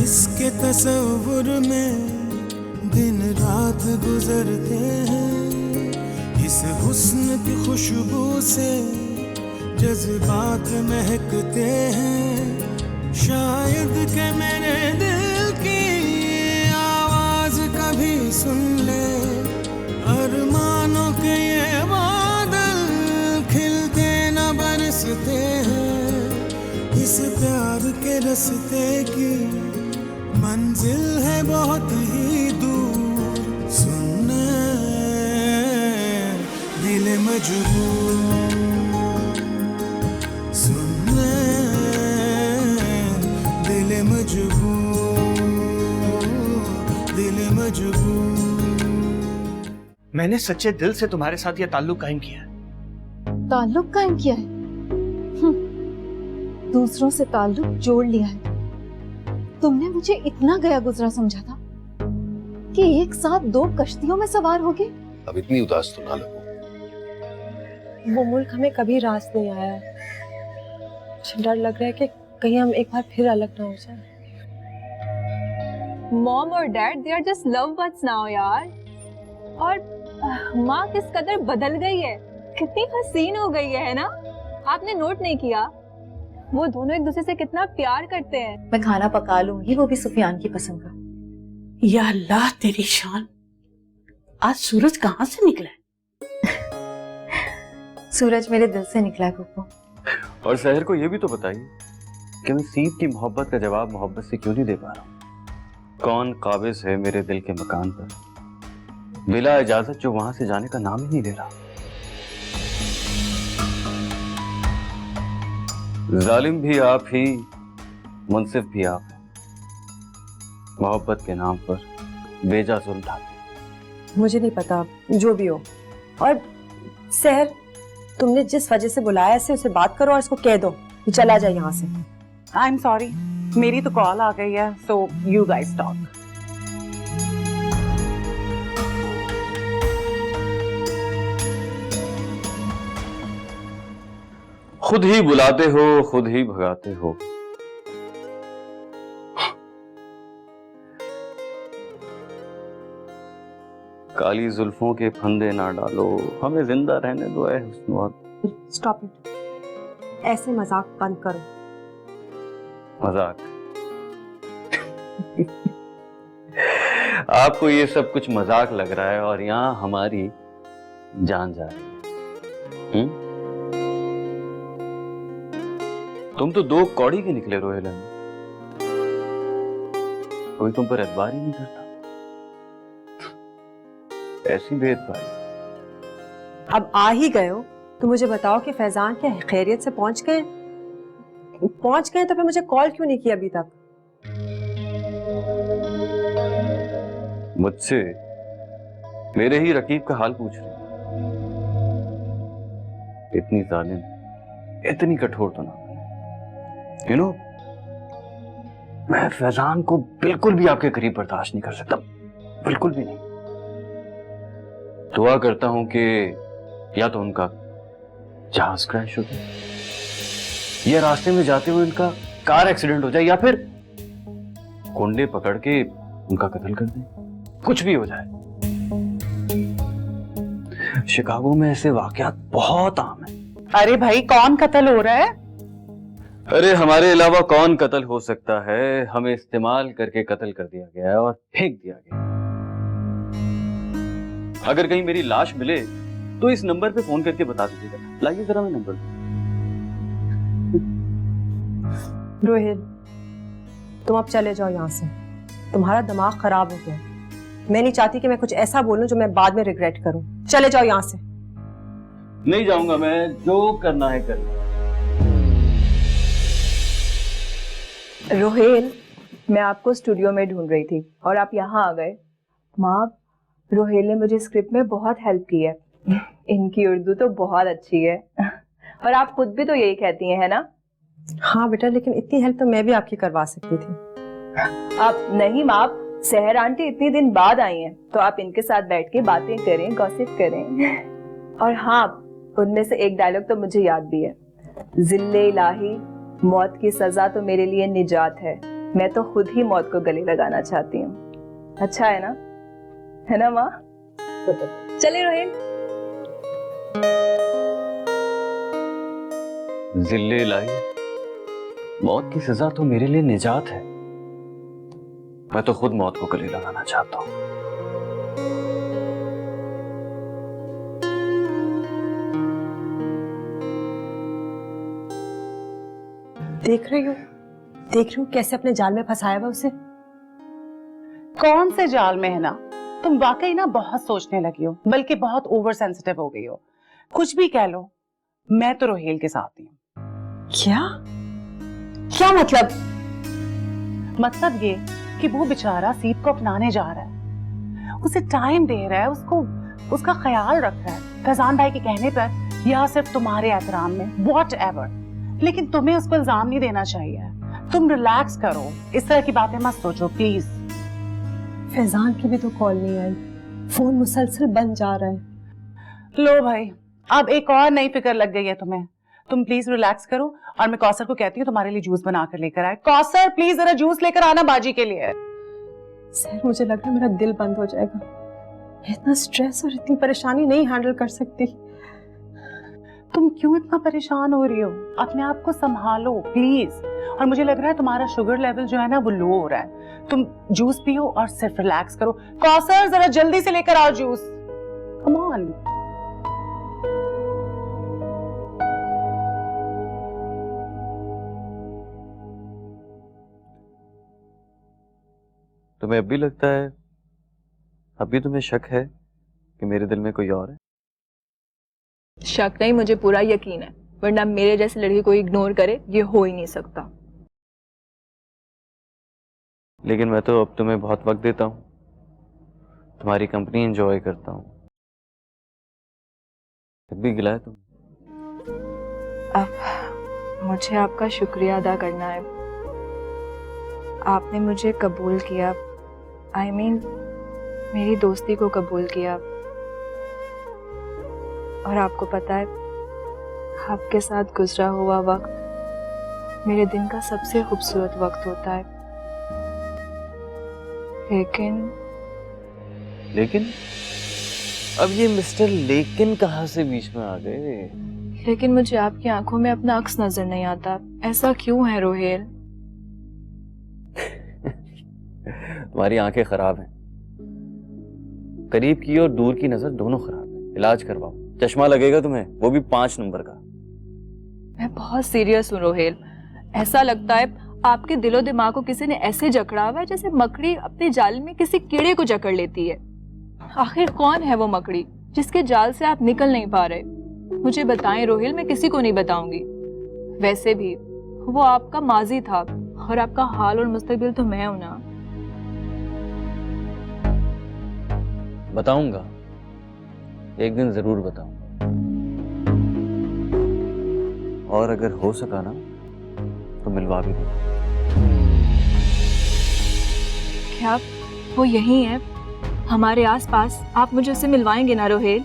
जिसके तसव्वुर में दिन रात गुजरते हैं, इस हुस्न की खुशबू से जज्बात महकते हैं। शायद के मेरे दिल की आवाज कभी सुन ले, अरमानों के ये बादल खिलते न बरसते हैं। इस प्यार के रास्ते की मंजिल है बहुत ही दूर, सुनने दिल मजबूर, सुनने दिल मजबूर, दिल मजबूर। मैंने सच्चे दिल से तुम्हारे साथ ये ताल्लुक कायम किया है। ताल्लुक कायम किया है? दूसरों से ताल्लुक जोड़ लिया है। तुमने मुझे इतना गया गुजरा समझा था कि एक साथ 2 कश्तियों में सवार हो गए। अब इतनी उदास तो ना लगो। वो मुल्क हमें कभी रास नहीं आया। मुझे डर लग रहा है कि कहीं हम एक बार फिर अलग ना हो जाए। मॉम और dad they are just love birds now यार। और माँ किस कदर बदल गई है, कितनी हसीन हो गई है ना? आपने नोट नहीं किया? वो दोनों एक दूसरे से कितना प्यार करते हैं। मैं खाना पका लूंगी, वो भी सुफियान की पसंद का। या अल्लाह तेरी शान, आज सूरज कहाँ से निकला है? सूरज मेरे दिल से निकला है पप्पू। और शहर को ये भी तो बताइए कि मैं सीप की मोहब्बत का जवाब मोहब्बत से क्यों नहीं दे पा रहा हूँ। कौन काबिज है मेरे दिल के मकान पर, बिला इजाजत जो वहां से जाने का नाम ही नहीं ले रहा। जालिम भी आप ही, मुंसिफ भी आप, मोहब्बत के नाम पर बेजा जुल्म ढाते। मुझे नहीं पता, जो भी हो। और सहर, तुमने जिस वजह से बुलाया है उसे बात करो और इसको कह दो कि चला जाए यहाँ से। आई एम सॉरी, मेरी तो कॉल आ गई है, सो यू गाइस टॉक। खुद ही बुलाते हो, खुद ही भगाते हो। काली जुल्फों के फंदे ना डालो, हमें जिंदा रहने दो ऐ हुस्न। स्टॉप इट, ऐसे मजाक बंद करो। मजाक? आपको ये सब कुछ मजाक लग रहा है और यहाँ हमारी जान जा रही है। तुम तो 2 कौड़ी के निकले रोहेल। कोई तुम पर एतबार ही नहीं करता। ऐसी बेइतबारी। अब आ ही गए हो तो मुझे बताओ कि फैजान क्या खैरियत से पहुंच गए? पहुंच गए तो फिर मुझे कॉल क्यों नहीं किया अभी तक? मुझसे मेरे ही रकीब का हाल पूछ रहे। इतनी जालिम, इतनी कठोर तो ना। यू नो, मैं फैजान को बिल्कुल भी आपके करीब बर्दाश्त नहीं कर सकता, बिल्कुल भी नहीं। दुआ करता हूं कि या तो उनका जहाज क्रैश हो जाए, या रास्ते में जाते हुए उनका कार एक्सीडेंट हो जाए, या फिर कुंडे पकड़ के उनका कत्ल कर दें। कुछ भी हो जाए। शिकागो में ऐसे वाकयात बहुत आम हैं। अरे भाई, कौन कत्ल हो रहा है? अरे हमारे अलावा कौन कत्ल हो सकता है? हमें इस्तेमाल करके कत्ल कर दिया गया है और फेंक दिया गया। अगर कहीं मेरी लाश मिले तो इस नंबर पे फोन करके बता दीजिएगा। लाइए जरा मैं नंबर। रोहिल, तुम अब चले जाओ यहाँ से। तुम्हारा दिमाग खराब हो गया। मैं नहीं चाहती कि मैं कुछ ऐसा बोलूं जो मैं बाद में रिग्रेट करूं। चले जाओ यहाँ से। नहीं जाऊंगा मैं, जो करना है कर। रोहेल, मैं आपको स्टूडियो में ढूंढ रही थी और आप यहाँ आ गए। माँ, रोहेल ने मुझे स्क्रिप्ट में बहुत हेल्प की है। इनकी उर्दू तो बहुत अच्छी है और आप खुद भी तो यही कहती हैं, है ना? हाँ बेटा, लेकिन इतनी हेल्प तो मैं भी आपकी करवा सकती थी। आप नहीं माँ, सहर आंटी इतने दिन बाद आई हैं तो आप इनके साथ बैठ के बातें करें, गॉसिप करें। और हाँ, उनमें से एक डायलॉग तो मुझे याद भी है। जिल्ले इलाही, मौत की सजा तो मेरे लिए निजात है, मैं तो खुद ही मौत को गले लगाना चाहती हूँ। अच्छा है ना माँ? चले रोहिल। जिल्ले इलाही, मौत की सजा तो मेरे लिए निजात है। मैं तो खुद मौत को गले लगाना चाहता हूँ। देख रही हूँ कैसे अपने जाल में फंसाया हुआ उसे। कौन से जाल में है ना? तुम वाकई ना बहुत सोचने लगी हो, बल्कि बहुत ओवर सेंसिटिव हो गई हो। कुछ भी कह लो, मैं तो रोहेल के साथ ही हूँ। क्या मतलब? मतलब ये कि वो बेचारा सीप को अपनाने जा रहा है, उसे टाइम दे रहा है, उसका ख्याल रख रहा है फैजान भाई के कहने पर या सिर्फ तुम्हारे एहतराम में, व्हाटएवर। लेकिन तुम्हें उसको इल्जाम नहीं देना चाहिए। तुम रिलैक्स करो, इस तरह की बातें मत सोचो प्लीज। फैजान की भी तो कॉल नहीं आई, फोन मुसलसल बंद जा रहा है। लो भाई, अब एक और नई फिक्र लग गई है तुम्हें। तुम प्लीज रिलैक्स करो और मैं कौसर को कहती हूँ तुम्हारे लिए जूस बनाकर लेकर आए। कौसर प्लीज जरा जूस लेकर आना बाजी के लिए। सर मुझे लग रहा है मेरा दिल बंद हो जाएगा। मैं इतना स्ट्रेस और इतनी परेशानी नहीं हैंडल कर सकती। तुम क्यों इतना परेशान हो रही हो? अपने आप को संभालो प्लीज। और मुझे लग रहा है तुम्हारा शुगर लेवल जो है ना वो लो हो रहा है। तुम जूस पियो और सिर्फ रिलैक्स करो। कौसर जरा जल्दी से लेकर आओ जूस, कम ऑन। तुम्हें अब भी लगता है, अभी तुम्हें शक है कि मेरे दिल में कोई और है? शक नहीं, मुझे पूरा यकीन है, वरना मेरे जैसे लड़की को इग्नोर करे ये हो ही नहीं सकता। लेकिन मैं तो अब तुम्हें बहुत वक्त देता हूँ, तुम्हारी कंपनी एंजॉय करता हूँ। अब भी गिला है तुम? अब मुझे आपका शुक्रिया अदा करना है। आपने मुझे कबूल किया, I mean, मेरी दोस्ती को कबूल किया। और आपको पता है, आपके साथ गुजरा हुआ वक्त मेरे दिन का सबसे खूबसूरत वक्त होता है। लेकिन अब ये मिस्टर लेकिन कहाँ से बीच में आ गए? लेकिन मुझे आपकी आंखों में अपना अक्स नजर नहीं आता। ऐसा क्यों है रोहेल? तुम्हारी आंखें खराब हैं, करीब की और दूर की नजर दोनों खराब है। इलाज करवाओ, चश्मा लगेगा तुम्हें, वो भी 5 नंबर का। मैं बहुत सीरियस हूँ रोहेल। ऐसा लगता है आपके दिलो दिमाग को किसी ने ऐसे जकड़ा हुआ है जैसे मकड़ी अपने जाल में किसी कीड़े को जकड़ लेती है। आखिर कौन है वो मकड़ी जिसके जाल से आप निकल नहीं पा रहे? मुझे बताएं रोहेल, मैं किसी को नहीं बताऊंगी। वैसे भी वो आपका माजी था और आपका हाल और मुस्तकबिल तो मैं हूं ना। बताऊंगा, एक दिन जरूर बताऊंगा। और अगर हो सका ना तो मिलवा भी दूंगा। क्या वो यही है हमारे आसपास? आप मुझे उससे मिलवाएंगे ना रोहेल?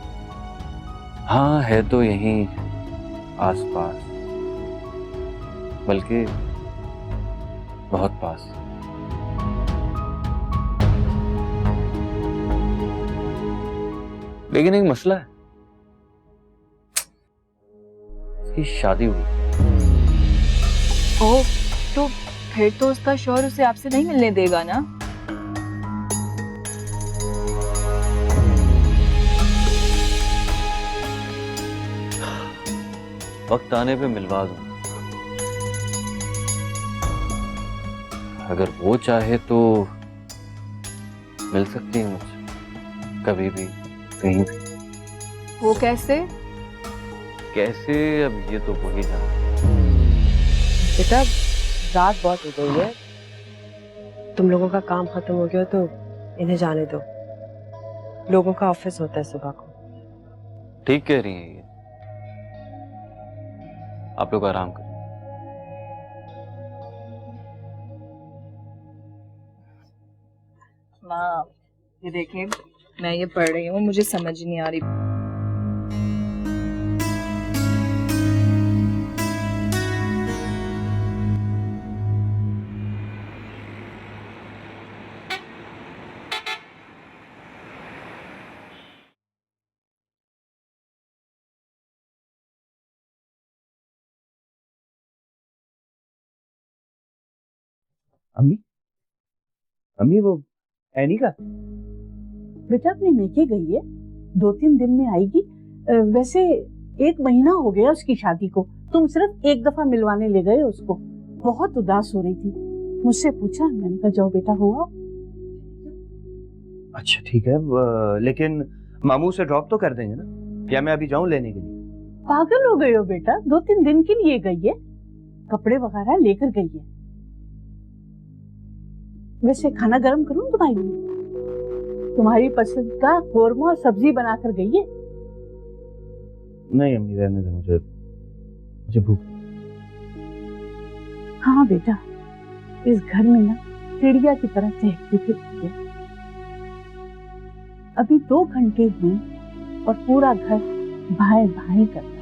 हाँ, है तो यहीं आसपास, बल्कि बहुत पास। लेकिन एक मसला है, उसकी शादी हुई। ओह, तो फिर तो उसका शौहर उसे आपसे नहीं मिलने देगा ना? वक्त आने पे मिलवा दूंगा। अगर वो चाहे तो मिल सकती है मुझसे, कभी भी, कहीं भी। वो कैसे? कैसे, अब ये तो वही जाने। बेटा रात बहुत हो गई है, तुम लोगों का काम खत्म हो गया तो इन्हें जाने दो। लोगों का ऑफिस होता है सुबह को। ठीक कह रही हैं ये, आप लोग आराम करें। माँ, ये देखिए, मैं ये पढ़ रही हूँ, मुझे समझ ही नहीं आ रही। अम्मी, अम्मी वो एनी का बेटा अपने मेके गई है, 2-3 दिन में आएगी। वैसे 1 महीना हो गया उसकी शादी को, तुम सिर्फ एक दफा मिलवाने ले गए उसको। बहुत उदास हो रही थी, मुझसे पूछा, मैंने कहा जाओ बेटा हुआ। अच्छा ठीक है, लेकिन मामू से ड्रॉप तो कर देंगे ना, या मैं अभी जाऊं लेने के लिए? पागल हो गए हो बेटा, 2-3 दिन के लिए गई है, कपड़े वगैरह लेकर गई है। वैसे खाना गर्म करूं तुम्हारे लिए? तुम्हारी पसंद का कोरमा और सब्जी बनाकर गई है। नहीं अम्मी रहने दे, मुझे भूख। हाँ बेटा, इस घर में ना चिड़िया की तरह चहकती फिरती है। अभी 2 घंटे हुए और पूरा घर भाई भाई करता है।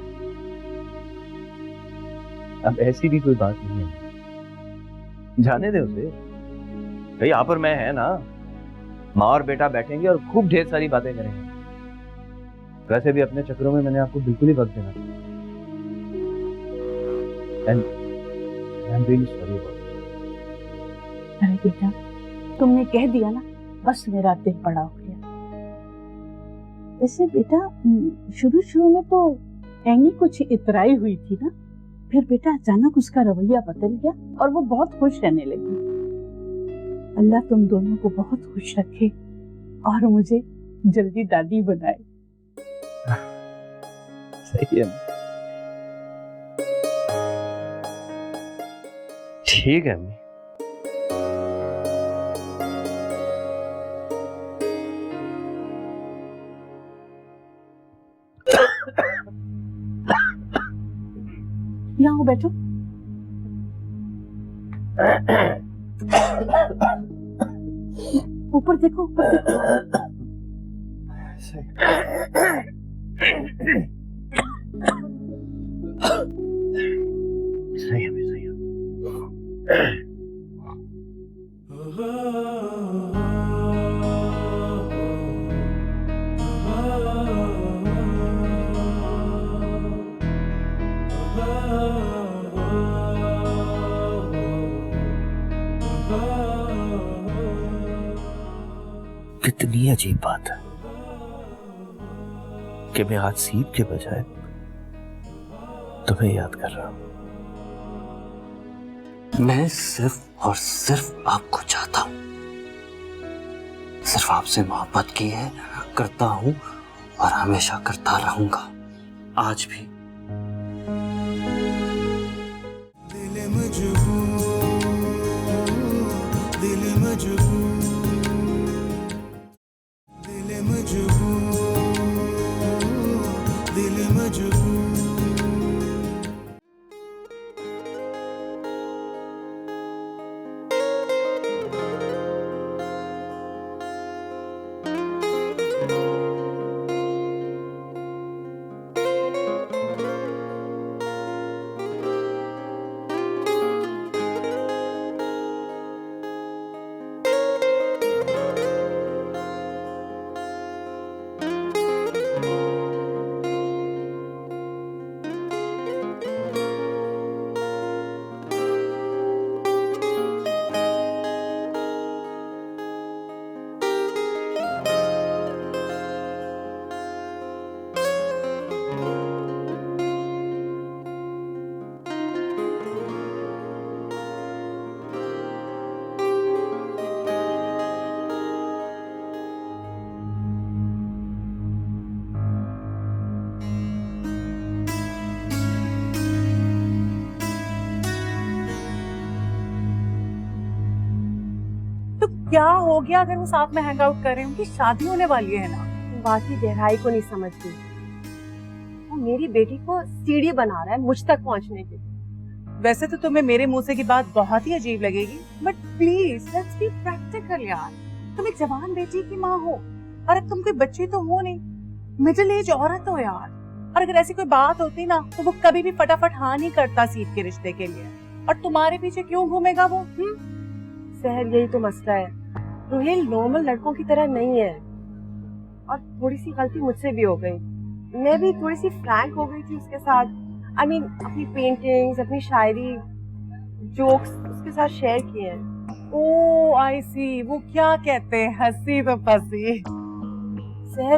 अब ऐसी भी कोई बात नहीं है, जाने दे उसे भाई। यहाँ पर मैं है ना, माँ और बेटा बैठेंगे और खूब ढेर सारी बातें करेंगे। वैसे भी अपने चक्रों में मैंने आपको बिल्कुल ही वक्त देना। I'm really sorry about it. अरे बेटा, तुमने कह दिया ना, बस मेरा दिल बड़ा हो गया। ऐसे बेटा शुरू में तो एनी कुछ इतराई हुई थी ना, फिर बेटा अचानक उसका रवैया बदल गया और वो बहुत खुश रहने लगी। अल्लाह तुम दोनों को बहुत खुश रखे और मुझे जल्दी दादी बनाए। सही है, ठीक है अम्मी। यहाँ बैठो। ऊपर देखो, ऊपर देखो। सही है, सही है। कितनी अजीब बात है कि मैं आज सीप के बजाय तुम्हें याद कर रहा हूं। मैं सिर्फ और सिर्फ आपको चाहता हूं, सिर्फ आपसे मोहब्बत की है, करता हूं और हमेशा करता रहूंगा। आज भी। दिल मजबूर, दिल मजबूर, दिल मजबूर, दिल मजबूर। तो क्या हो गया अगर वो साथ में हैंग आउट कर रहे हैं? उनकी शादी होने वाली है ना। बात की गहराई को नहीं समझती। वो मेरी बेटी को सीढ़ी बना रहा है मुझ तक पहुंचने के लिए। वैसे तो तुम्हें मेरे मुंह से की बात बहुत ही अजीब लगेगी, but please let's be practical यार। तुम एक जवान बेटी की माँ हो और अब तुम कोई बच्ची तो हो नहीं, मिडिल एज औरत हो यार। और अगर ऐसी कोई बात होती ना तो वो कभी भी फटाफट हाँ नहीं करता सीप के रिश्ते के लिए। और तुम्हारे पीछे क्यों घूमेगा वो? सहर, यही तो मसला है। रोहिल नॉर्मल लड़कों की तरह नहीं है और थोड़ी सी गलती मुझसे भी हो गई। मैं भी थोड़ी सी फ्रैंक हो गई थी उसके साथ। I mean, अपनी पेंटिंग्स, अपनी शायरी, जोक्स उसके साथ शेयर किए हैं। ओ आई सी, वो क्या कहते हैं, हंसी तो फंसी। सर,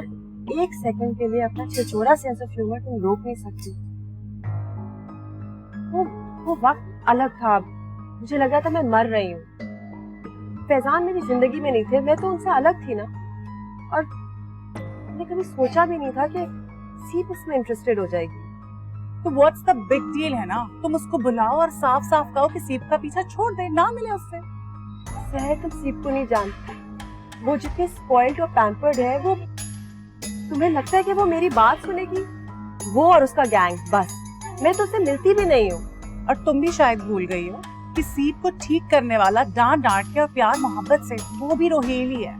एक सेकंड के लिए अपना छिछोरा सेंस ऑफ ह्यूमर तुम रोक नहीं सकती। वो वक्त अलग था, मुझे लगा था मैं मर रही हूँ। फैजान मेरी जिंदगी में नहीं थे, मैं तो उनसे अलग थी ना। और मैंने कभी सोचा भी नहीं था कि सीप इसमें इंटरेस्टेड हो जाएगी। तो व्हाट्स द बिग डील है ना, तुम उसको बुलाओ और साफ साफ कहो कि सीप का पीछा छोड़ दे, ना मिले उससे। सहर, तुम सीप को नहीं जानती। वो जितनी स्पॉइल्ड और पैम्पर्ड है, वो तुम्हें लगता है कि वो मेरी बात सुनेगी? वो और उसका गैंग, बस। मैं तो उससे मिलती भी नहीं हूँ। और तुम भी शायद भूल गई हो कि सीप को ठीक करने वाला डांट डांट के और प्यार मोहब्बत से वो भी रोहेल ही है।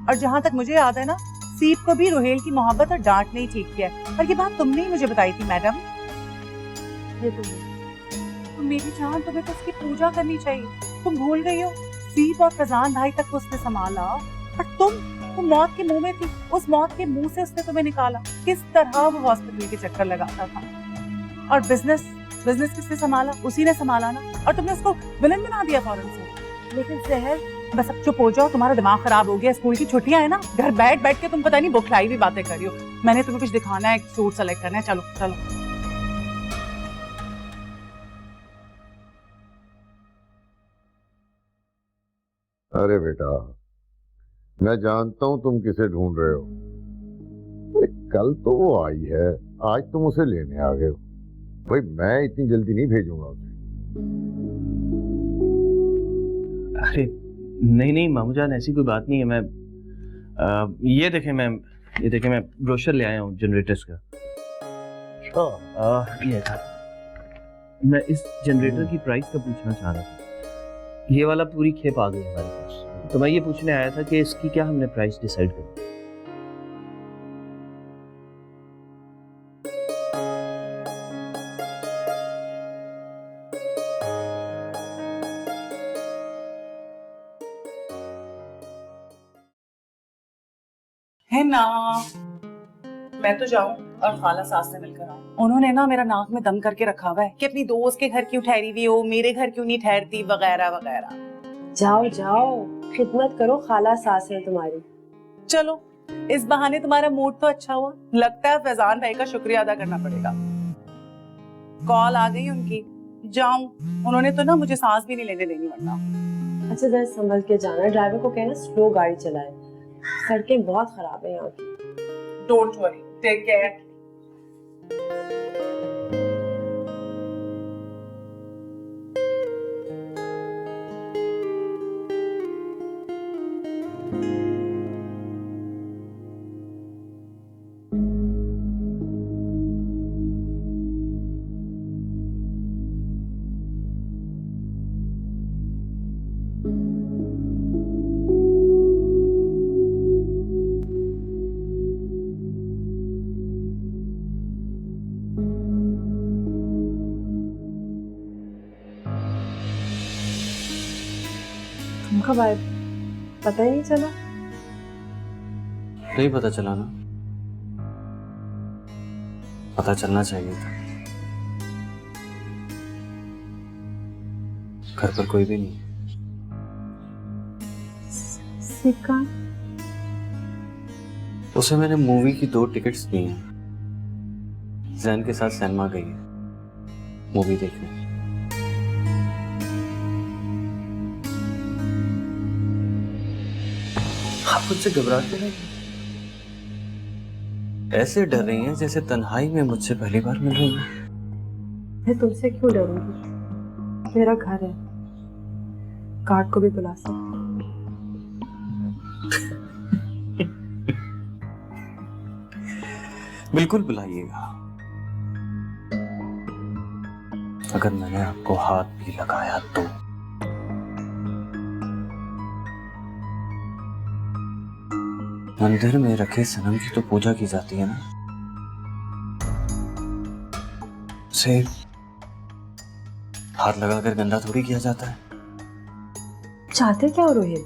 और जहां तक मुझे याद है ना, सीप को भी रोहेल की मोहब्बत और डांट ने ही ठीक किया। और ये बात तुमने ही मुझे बताई थी मैडम। ये तो मेरी जान, तुम्हें तो उसकी पूजा करनी चाहिए। तुम भूल गई हो, सीप और फैजान भाई तक उसने संभाला, और तुम मौत के मुंह में थी। उस मौत के मुंह से उसने तुम्हें निकाला। किस तरह वो हॉस्पिटल के चक्कर लगाता था। और बिजनेस किसने संभाला? उसी ने संभाला ना। और तुमने उसको विलन बना दिया फौरन से। लेकिन सहर, बस अब चुप हो जाओ, तुम्हारा दिमाग खराब हो गया। स्कूल की छुट्टियां है ना, घर बैठ बैठ के तुम पता नहीं बुखलाई हुई बातें कर रही हो। मैंने तुम्हें कुछ दिखाना है, एक सूट सेलेक्ट करना है। चलो चलो। अरे बेटा, मैं जानता हूं तुम किसे ढूंढ रहे हो। अरे कल तो वो आई है, आज तुम उसे लेने आ गए हो। भाई मैं इतनी जल्दी नहीं भेजूंगा उसे। अरे नहीं नहीं मामू जान, ऐसी कोई बात नहीं है। मैं ये देखें मैं ब्रोशर ले आया हूँ जनरेटर्स का। ये था, मैं इस जनरेटर की प्राइस का पूछना चाह रहा था। ये वाला पूरी खेप आ गई हमारे पास, तो मैं ये पूछने आया था कि इसकी क्या हमने प्राइस डिसाइड करी। है ना, मैं तो जाऊं और खाला सास से मिलकर आऊं। उन्होंने ना मेरा नाक में दम करके रखा हुआ है कि अपनी दोस्त के घर क्यों ठहरी हुई हो, मेरे घर क्यों नहीं ठहरती, वगैरह वगैरह। जाओ जाओ, खिदमत करो, खाला सास है तुम्हारी। चलो, इस बहाने तुम्हारा मूड तो अच्छा हुआ। लगता है फैजान भाई का शुक्रिया अदा करना पड़ेगा। कॉल आ गई उनकी, जाऊं। उन्होंने तो ना मुझे सांस भी नहीं लेने देनी वरना। अच्छा, जरा संभल के जाना। ड्राइवर को कहना स्लो गाड़ी चलाए, सड़कें बहुत खराब है यहाँ की। Don't worry, take care. तुम कब आए? पता ही नहीं चला। नहीं पता चला ना, पता चलना चाहिए था। घर पर कोई भी नहीं है। सिक्का? उसे मैंने मूवी की 2 टिकट्स दी हैं। जैन के साथ सिनेमा गई है मूवी देखने। आप मुझसे घबराते नहीं, ऐसे डर रही हैं जैसे तन्हाई में मुझसे पहली बार मिल रही हैं। मैं तुमसे क्यों डरूंगी? मेरा घर है, गार्ड को भी बुला सकती। बिल्कुल बुलाइएगा। अगर मैंने आपको हाथ भी लगाया तो। मंदिर में रखे सनम की तो पूजा की जाती है ना, उसे हाथ लगाकर गंदा थोड़ी किया जाता है। चाहते क्या हो रोहित?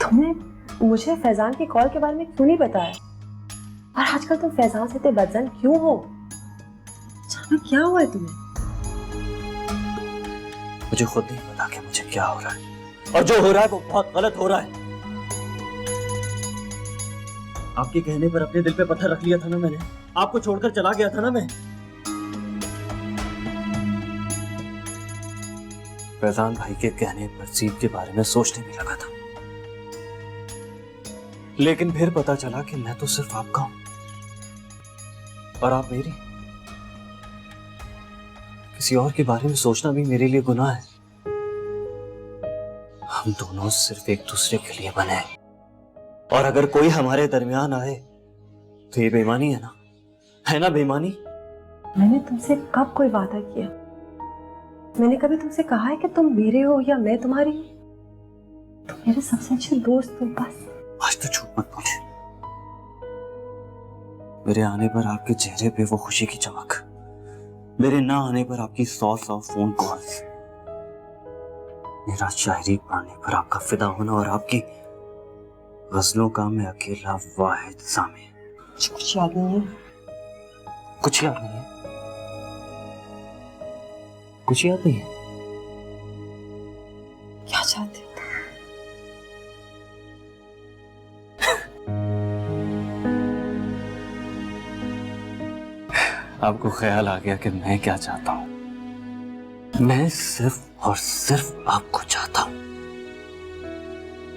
तुमने मुझे फैजान की कॉल के बारे में क्यों नहीं बताया? और आजकल तुम फैजान से इतने बदजन क्यों हो? अचानक क्या हुआ है तुम्हें? मुझे खुद नहीं पता कि मुझे क्या हो रहा है, और जो हो रहा है वो बहुत गलत हो रहा है। आपके कहने पर अपने दिल पे पत्थर रख लिया था ना मैंने, आपको छोड़कर चला गया था ना मैं। फैजान भाई के कहने पर सीप के बारे में सोचने भी लगा था, लेकिन फिर पता चला कि मैं तो सिर्फ आपका हूं और आप मेरी। किसी और के बारे में सोचना भी मेरे लिए गुनाह है। हम दोनों सिर्फ एक दूसरे के लिए बने हैं, और अगर कोई हमारे दरमियान आए तो ये बेईमानी है ना बेईमानी? मैंने तुमसे कब कोई वादा किया? मैंने कभी तुमसे कहा है कि तुम मेरे हो या मैं तुम्हारी हूं? तुम मेरे सबसे अच्छे दोस्त हो बस। आज तो झूठ मत बोले। मेरे आने पर आपके चेहरे पे वो खुशी की चमक, मेरे ना आने पर आपकी 100 फोन कॉल्स, मेरा शायरी पढ़ने पर आपका फिदा होना और आपकी गजलों का मैं अकेला वाहिद सामे। कुछ याद नहीं है? कुछ याद नहीं है? कुछ याद नहीं है? क्या चाहते हो? आपको ख्याल आ गया कि मैं क्या चाहता हूं। मैं सिर्फ और सिर्फ आपको चाहता हूं,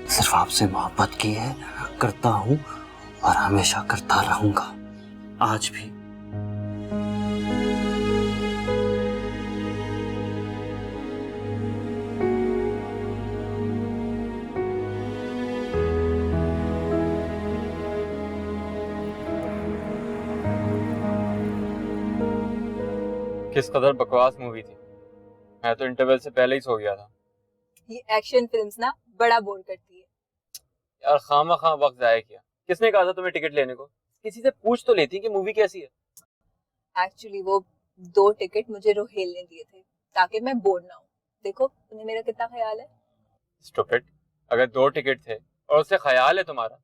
सिर्फ आपसे मोहब्बत की है, करता हूं और हमेशा करता रहूंगा। आज भी। किस कदर बकवास मूवी थी। मैं तो इंटरवल से पहले ही सो गया था। ये एक्शन फिल्म्स ना बड़ा बोर करती है। यार खामा खां वक्त जाया किया। किसने कहा था तुम्हें टिकट लेने को? किसी से पूछ तो लेती कि मूवी कैसी है। एक्चुअली वो 2 टिकट मुझे रोहेल ने दिए थे ताकि मैं बोर ना हूँ। देखो तुम्हें मेरा कितना ख्याल है। स्टूपिड, अगर 2 टिकट थे और उससे ख्याल है तुम्हारा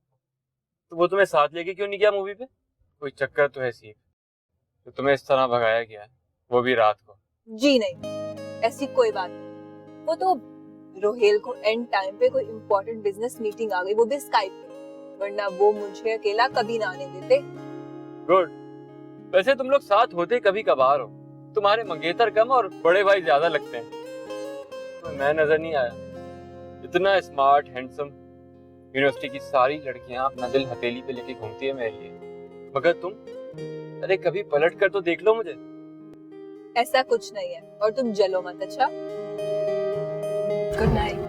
तो वो तुम्हें साथ लेके क्यों नहीं गया मूवी पे? कोई चक्कर तो है सीख, तो तुम्हें इस तरह भगाया गया है, वो भी रात को। जी नहीं, ऐसी कोई बात नहीं। वो तो रोहेल को एंड टाइम पे कोई इम्पोर्टेंट बिजनेस मीटिंग आ गई, वो भी स्काइप पे, वरना वो मुझे अकेला कभी ना आने देते। गुड। वैसे तुम लोग साथ होते कभी कभार हो, तुम्हारे मंगेतर कम और बड़े भाई ज्यादा लगते हैं। तो मैं नजर नहीं आया? इतना स्मार्ट हैंडसम, यूनिवर्सिटी की सारी लड़कियां अपना दिल हथेली पे लेके घूमती है मेरे लिए, मगर तुम, अरे कभी पलट कर तो देख लो मुझे। ऐसा कुछ नहीं है और तुम जलो मत। अच्छा, गुड नाइट।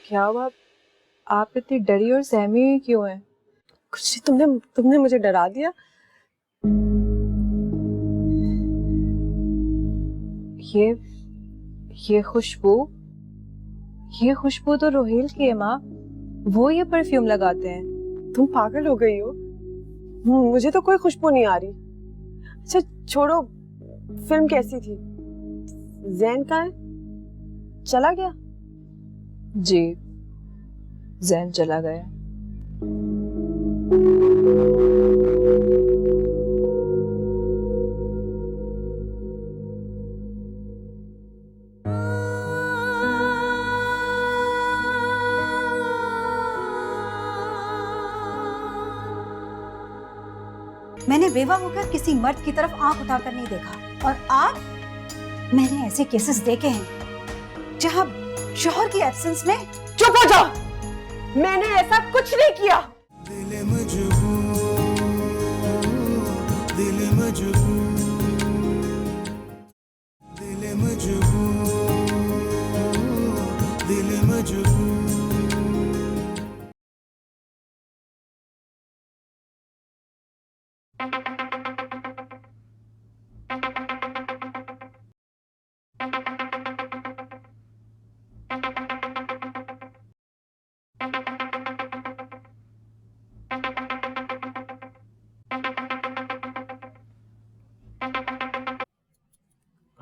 क्या हुआ? आप इतनी डरी और सहमी हुई क्यों हैं? कुछ नहीं, तुमने मुझे डरा दिया। ये खुशबू तो रोहेल की है माँ। वो ये परफ्यूम लगाते हैं। तुम पागल हो गई हो? मुझे तो कोई खुशबू नहीं आ रही। अच्छा छोड़ो, फिल्म कैसी थी? जैन कहाँ है? चला गया? जी, जैन चला गया। मैंने बेवा होकर किसी मर्द की तरफ आंख उठाकर नहीं देखा, और आप, मैंने ऐसे केसेस देखे हैं जहां शौहर की एब्सेंस में। चुप हो जाओ, मैंने ऐसा कुछ नहीं किया। दिल मजबूर, दिल मजबूर, दिल मजबूर, दिल मजबूर।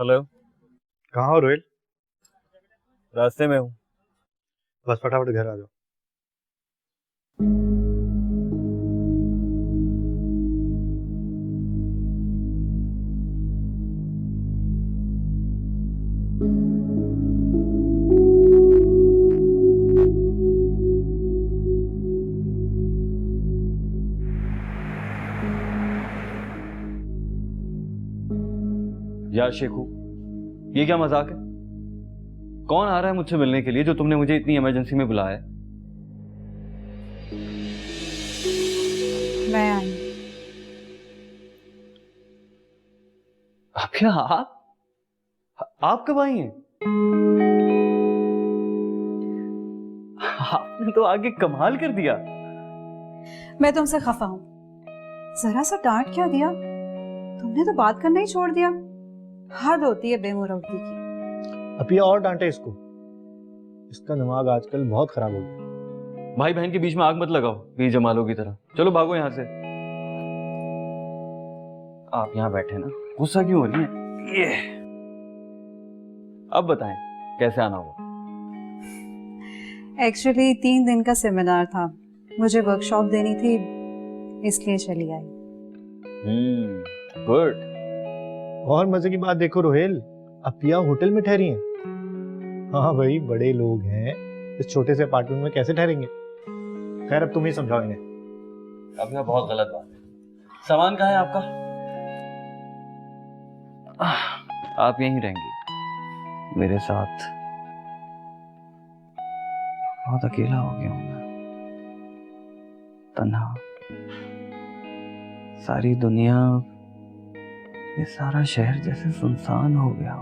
हेलो, कहाँ हो रोहिल? रास्ते में हूँ। बस फटाफट घर आ जाओ। यार शेखू, ये क्या मजाक है? कौन आ रहा है मुझसे मिलने के लिए जो तुमने मुझे इतनी इमरजेंसी में बुलाया है? मैं आई। क्या आप कब आई हैं? आपने तो आगे कमाल कर दिया। मैं तुमसे खफा हूँ। जरा सा डांट क्या दिया, तुमने तो बात करना ही छोड़ दिया। हद होती है बेमुरौती की। अपिया और डांटे इसको, इसका दिमाग आजकल बहुत खराब हो गया। भाई बहन के बीच में आग मत लगाओ भी जमालों की तरह। चलो भागो यहाँ से। आप यहाँ बैठे ना, गुस्सा क्यों हो रही है? ये अब बताएं कैसे आना हुआ? एक्चुअली 3 दिन का सेमिनार था, मुझे वर्कशॉप देनी थी, इसलिए चली आई। गुड। और मजे की बात देखो रोहेल, अपिया होटल में ठहरी हैं। हाँ भाई, बड़े लोग हैं, इस छोटे से अपार्टमेंट में कैसे ठहरेंगे? खैर अब तुम ही समझाओ इन्हें। अब यह बहुत गलत बात है। सामान कहाँ है आपका? आप यहीं रहेंगी मेरे साथ। बहुत अकेला हो गया हूं मैं, तन्हा। सारी दुनिया, ये सारा शहर जैसे सुनसान हो गया।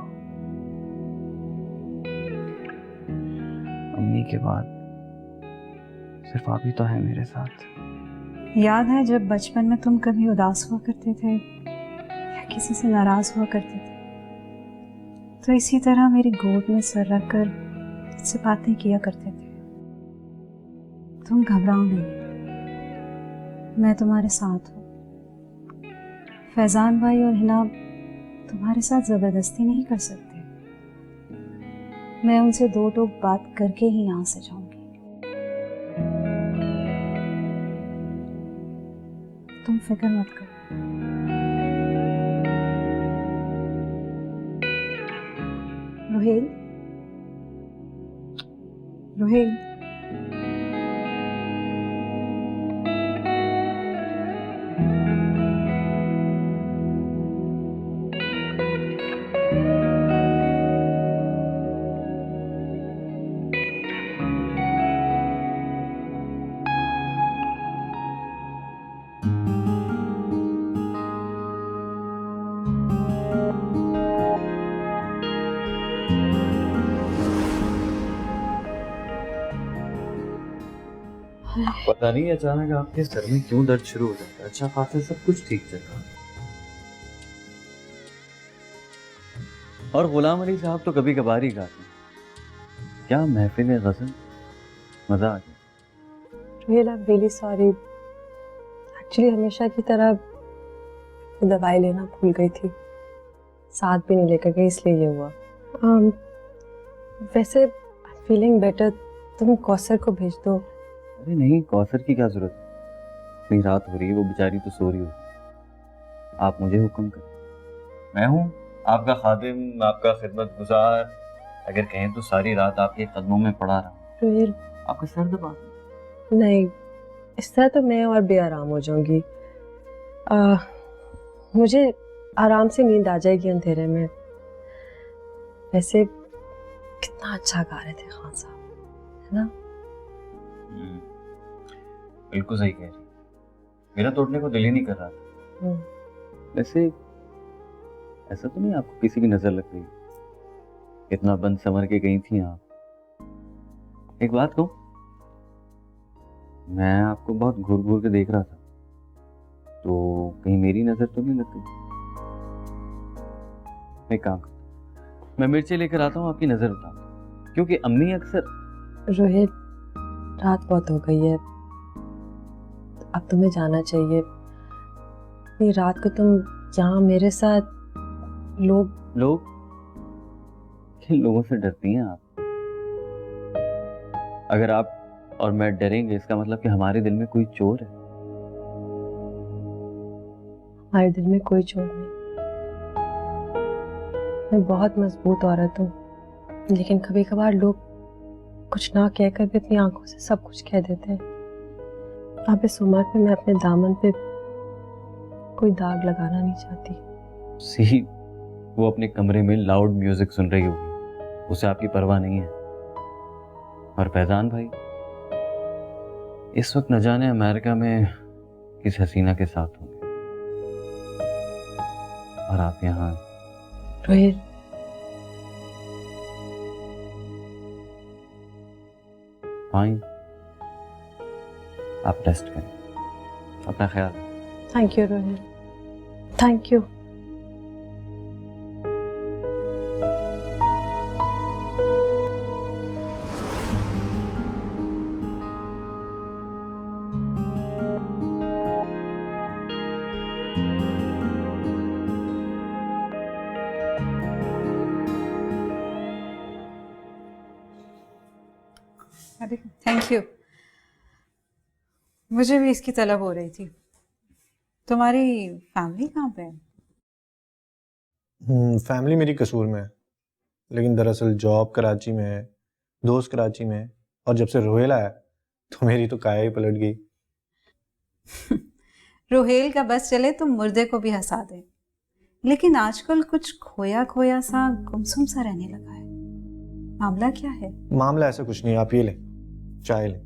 अम्मी के बाद सिर्फ आप ही तो है मेरे साथ। याद है जब बचपन में तुम कभी उदास हुआ करते थे या किसी से नाराज हुआ करते थे, तो इसी तरह मेरी गोद में सर रखकर मुझसे बातें किया करते थे। तुम घबराओ नहीं, मैं तुम्हारे साथ हूँ। फैजान भाई और हिना तुम्हारे साथ जबरदस्ती नहीं कर सकते। मैं उनसे 2 टोक बात करके ही यहाँ से जाऊंगी। तुम फिक्र मत करो। रोहेल, रोहेल, पता नहीं अचानक आपके सर में क्यों दर्द शुरू हो जाता है। अच्छा खासा सब कुछ ठीक चल रहा है। और गुलाम अली साहब तो कभी कभार ही गाते हैं। क्या महफिल गज़ल, मजा आ गया। Real I am really sorry. Actually हमेशा की तरह दवाई लेना भूल गई थी, साथ भी नहीं लेकर गई, इसलिए ये हुआ। वैसे फीलिंग बेटर, तुम कौसर को भेज दो। अरे नहीं, कौसर की क्या जरूरत है? इतनी रात हो रही है, वो बेचारी तो सो रही हो। आप मुझे हुक्म करें, मैं हूँ आपका खादिम, आपका खिदमत गुजार। अगर कहें तो सारी रात आपके कदमों में पड़ा रहा। रोहिल, आपका सर दबा। नहीं, इस तरह तो मैं और बेआराम हो जाऊंगी। मुझे आराम से नींद आ जाएगी अंधेरे में। वैसे कितना अच्छा गा रहे थे खान साहब, है ना? बिल्कुल सही कह रही। मेरा तोड़ने को दिल ही नहीं कर रहा था। वैसे ऐसा तो नहीं आपको किसी की नजर लग गई? इतना बंद समर के गई थी आप। एक बात कहूं, मैं आपको बहुत घूर घूर के देख रहा था, तो कहीं मेरी नजर तो नहीं लग गई? एक काम करता, मैं मिर्ची लेकर आता हूँ, आपकी नजर उतारता, क्योंकि अम्मी अक्सर। रोहित, रात बहुत हो गई है, अब तुम्हें जाना चाहिए। ये रात को तुम यहाँ मेरे साथ लोग किन लोगों से डरती हैं आप? अगर आप और मैं डरेंगे इसका मतलब कि हमारे दिल में कोई चोर है। हमारे दिल में कोई चोर नहीं। मैं बहुत मजबूत औरत हूँ, लेकिन कभी कभार लोग कुछ ना कहकर भी अपनी आंखों से सब कुछ कह देते हैं। अब इस उम्र में मैं अपने दामन पे कोई दाग लगाना नहीं चाहती। सी, वो अपने कमरे में लाउड म्यूजिक सुन रही होगी, उसे आपकी परवाह नहीं है। और फैजान भाई इस वक्त न जाने अमेरिका में किस हसीना के साथ होंगे, और आप यहाँ। रोहित, फाइन, आप रेस्ट करें, अपना ख्याल। Thank you Rohit, thank you. अरे थैंक यू। मुझे भी इसकी तलब हो रही थी। तुम्हारी फैमिली कहाँ पे है? फैमिली मेरी कसूर में है, लेकिन दरअसल जॉब कराची में है, दोस्त कराची में है, और जब से रोहेल आया तो मेरी तो काया ही पलट गई। रोहेल का बस चले तो मुर्दे को भी हंसा दे, लेकिन आजकल कुछ खोया खोया सा गुमसुम सा रहने लगा है। मामला क्या है? मामला ऐसा कुछ नहीं, आप ये लें, चाय लें।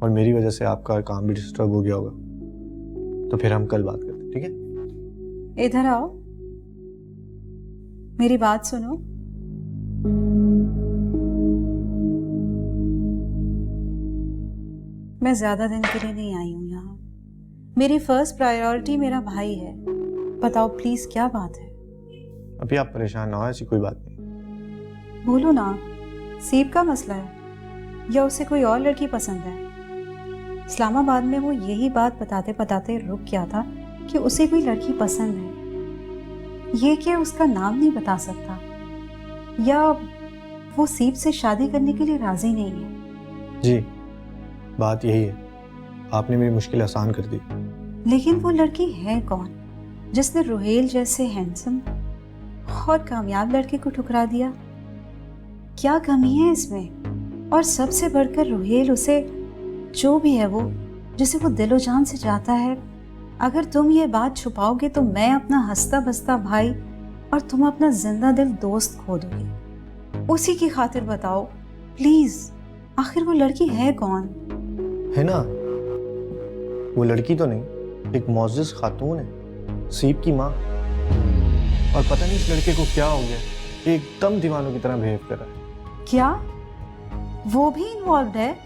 और मेरी वजह से आपका काम भी डिस्टर्ब हो गया होगा, तो फिर हम कल बात करते हैं, ठीक है? इधर आओ, मेरी बात सुनो। मैं ज्यादा दिन के लिए नहीं आई हूं यहाँ। मेरी फर्स्ट प्रायोरिटी मेरा भाई है। बताओ प्लीज क्या बात है? अभी आप परेशान ना हो, ऐसी कोई बात नहीं। बोलो ना, सीप का मसला है या उसे कोई और लड़की पसंद है? इस्लामाबाद में वो यही बात बताते बताते रुक गया था कि उसे कोई लड़की पसंद है। ये कि उसका नाम नहीं बता सकता, या वो सीप से शादी करने के लिए राजी नहीं है। जी, बात यही है। आपने मेरी मुश्किल आसान कर दी। लेकिन वो लड़की है कौन जिसने रोहेल जैसे हैंडसम और कामयाब लड़के को ठुकरा दिया? क्या कमी है इसमें? और सबसे बढ़कर रोहेल उसे, जो भी है वो, जिसे वो दिलो जान से चाहता है, अगर तुम ये बात छुपाओगे तो मैं अपना हंसता बसता भाई और तुम अपना जिंदा दिल दोस्त खो दोगे। उसी की खातिर बताओ प्लीज, आखिर वो लड़की है कौन? है ना, वो लड़की तो नहीं, एक मोअज़्ज़िज़ खातून है, सीप की माँ। और पता नहीं इस लड़के को क्या हो गया, ये एकदम दीवानों की तरह बिहेव कर रहा है। क्या वो भी इन्वॉल्व है?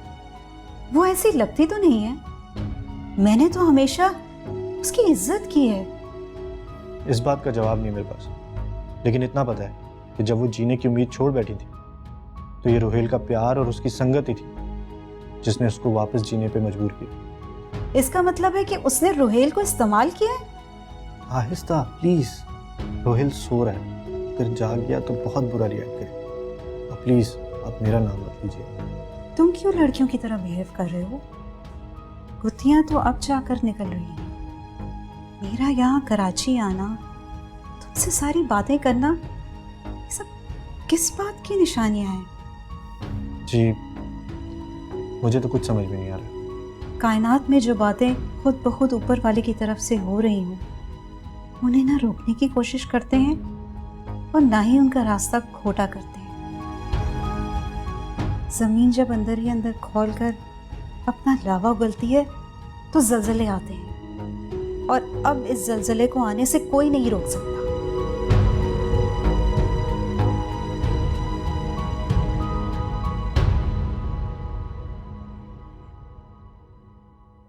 वो ऐसी लगती तो नहीं है। मैंने तो हमेशा उसकी इज्जत की है। इस बात का जवाब नहीं मेरे पास, लेकिन इतना पता है कि जब वो जीने की उम्मीद छोड़ बैठी थी तो ये रोहेल का प्यार और उसकी संगत ही थी जिसने उसको वापस जीने पे मजबूर किया। इसका मतलब है कि उसने रोहेल को इस्तेमाल किया है? आहिस्ता प्लीज, रोहेल सो रहा है, अगर जाग गया तो बहुत बुरा रिएक्ट करे। और प्लीज आप मेरा नाम मत लीजिए। तुम क्यों लड़कियों की तरह बिहेव कर रहे हो? गुत्थियां तो अब जाकर निकल रही हैं। मेरा यहाँ कराची आना, तुमसे सारी बातें करना, ये सब किस बात की निशानियां हैं? जी, मुझे तो कुछ समझ में नहीं आ रहा। कायनात में जो बातें खुद ब खुद ऊपर वाले की तरफ से हो रही हों, उन्हें ना रोकने की कोशिश करते हैं और ना ही उनका रास्ता खोटा करते हैं। जमीन जब अंदर ही अंदर खोल कर अपना लावा उगलती है तो जलजले आते हैं, और अब इस जलजले को आने से कोई नहीं रोक सकता।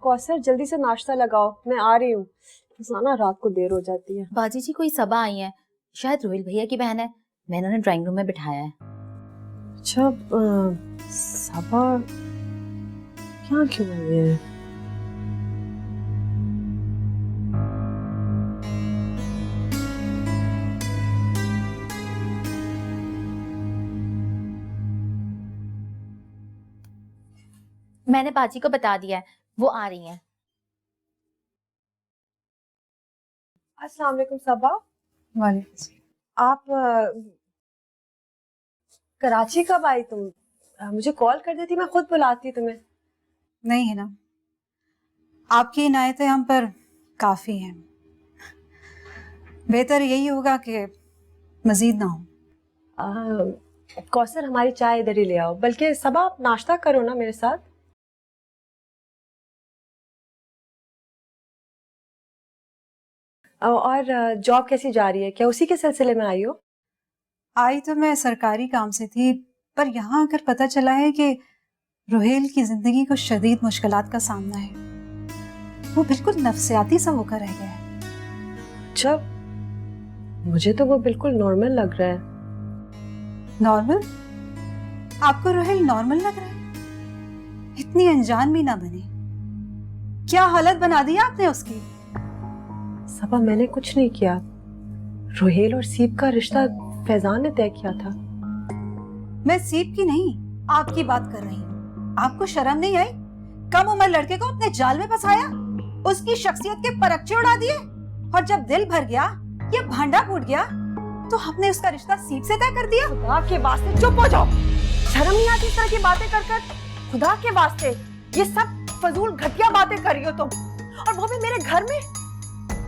कौसर जल्दी से नाश्ता लगाओ, मैं आ रही हूँ। रोजाना रात को देर हो जाती है। बाजी जी कोई सबा आई है, शायद रोहिल भैया की बहन है। मैंने उन्हें ड्राइंग रूम में बिठाया है। अच्छा, सबा क्या क्यों आई है? मैंने बाजी को बता दिया है, वो आ रही हैं। अस्सलाम वालेकुम सबा। वालेकुम। आप कराची कब आई तुम? मुझे कॉल कर देती, मैं खुद बुलाती तुम्हें। नहीं है ना, आपकी इनायतें हम पर काफ़ी हैं। बेहतर यही होगा कि मज़ीद ना हो। कौसर हमारी चाय इधर ही ले आओ, बल्कि सबा आप नाश्ता करो ना मेरे साथ। और जॉब कैसी जा रही है? क्या उसी के सिलसिले में आई हो? आई तो मैं सरकारी काम से थी, पर यहाँ आकर पता चला है कि रोहेल की जिंदगी को शदीद मुश्किलात का सामना है। वो बिल्कुल नफसियाती सा होकर रह गया है। जब मुझे तो वो बिल्कुल नॉर्मल लग रहा है। नॉर्मल? आपको रोहेल नॉर्मल लग रहा है? इतनी अनजान भी ना बने। क्या हालत बना दी आपने उसकी? सबा मैंने कुछ नहीं किया। रोहेल और सीप का रिश्ता फैजान ने तय किया था। मैं सीप की नहीं, आपकी बात कर रही हूँ। आपको शर्म नहीं आई? कम उम्र लड़के को अपने जाल में फंसाया, उसकी शख्सियत के परखचे उड़ा दिए, और जब दिल भर गया, ये भांडा फूट गया, तो हमने उसका रिश्ता सीप से तय कर दिया। खुदा के वास्ते चुप हो जाओ। शर्म नहीं आती इस तरह की बातें कर कर? खुदा के वास्ते ये सब फजूल घटिया बातें कर रही हो तुम, और वो भी मेरे घर में।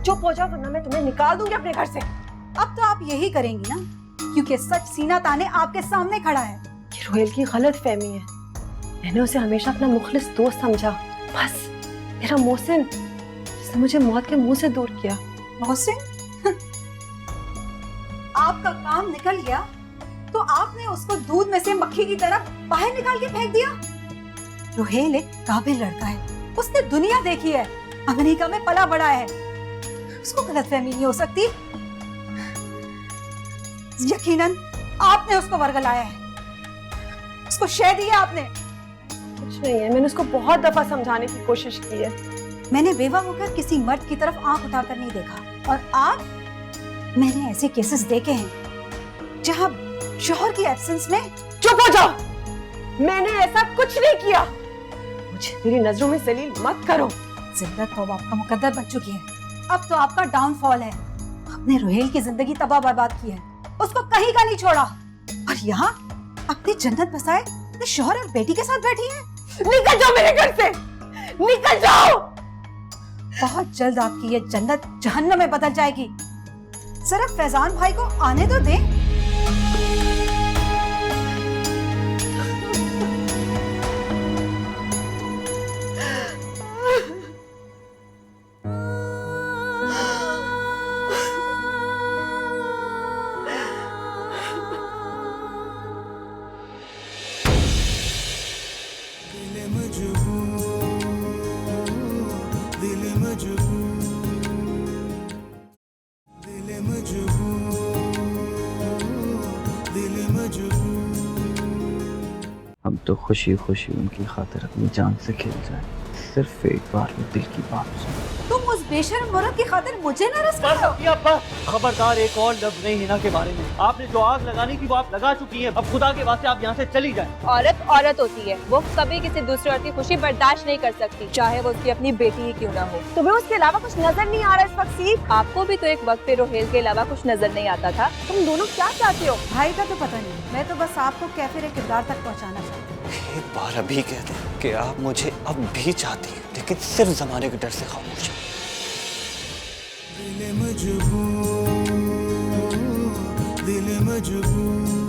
चुप हो जाओ वरना मैं तुम्हें निकाल दूंगी अपने घर से। अब तो आप यही करेंगी ना, क्योंकि सच सीना ताने आपके सामने खड़ा है। ये रोहेल की गलत फहमी है। मैंने उसे हमेशा अपना मुखलिस दोस्त समझा, बस मेरा मोहसिन जिसने मुझे मौत के मुंह से दूर किया। मोहसिन? आपका काम निकल गया तो आपने उसको दूध में से मक्खी की तरह बाहर निकाल के फेंक दिया। रोहेल एक काबिल लड़का है, उसने दुनिया देखी है, अमेरिका में पला बड़ा है, उसको गलतफहमी नहीं हो सकती। यकीनन आपने उसको वर्गलाया है, उसको शह दिया आपने। कुछ नहीं है, मैंने उसको बहुत दफा समझाने की कोशिश की है। मैंने बेवा होकर किसी मर्द की तरफ आंख उठाकर नहीं देखा, और आप, मैंने ऐसे केसेस देखे हैं जहां शौहर की एब्सेंस में। चुप हो जाओ, मैंने ऐसा कुछ नहीं किया। मुझे मेरी नजरों में जलील मत करो। जिंदत तो आपका मुकद्दर बन चुकी है, अब तो आपका डाउनफॉल है। आपने रोहेल की जिंदगी तबाह बर्बाद की है, उसको कहीं का नहीं छोड़ा, और यहाँ अपनी जन्नत बसाए अपने शौहर और बेटी के साथ बैठी है। निकल जाओ मेरे घर से, निकल जाओ। बहुत जल्द आपकी ये जन्नत जहन्नम में बदल जाएगी। सिर्फ फैजान भाई को आने तो दें। हम तो खुशी खुशी उनकी खातिर अपनी जान से खेल जाए, सिर्फ एक बार में दिल की बात सुन। तुम उस बेशर्म औरत की खातिर मुझे नाराज कर रहे हो? खबरदार, एक और लफ्ज नहीं हिना के बारे में। आपने जो आग लगाने की वो आप लगा चुकी हैं। अब खुदा के वास्ते आप यहाँ से चली जाएं। औरत औरत होती है, वो कभी किसी दूसरी औरत की खुशी बर्दाश्त नहीं कर सकती, चाहे वो उसकी अपनी बेटी ही क्यों ना हो। तुम्हें उसके अलावा कुछ नजर नहीं आ रहा इस वक्त सीप? आपको भी तो एक वक्त पे रोहेल के अलावा कुछ नजर नहीं आता था। तुम दोनों क्या चाहते हो? भाई का तो पता नहीं, मैं तो बस आपको कैफिर किरदार तक पहुँचाना चाहती हूँ। एक बार अभी कह दें कि आप मुझे अब भी चाहती हैं, लेकिन सिर्फ जमाने के डर से खामोश हैं। दिल मजबूर, दिल मजबूर।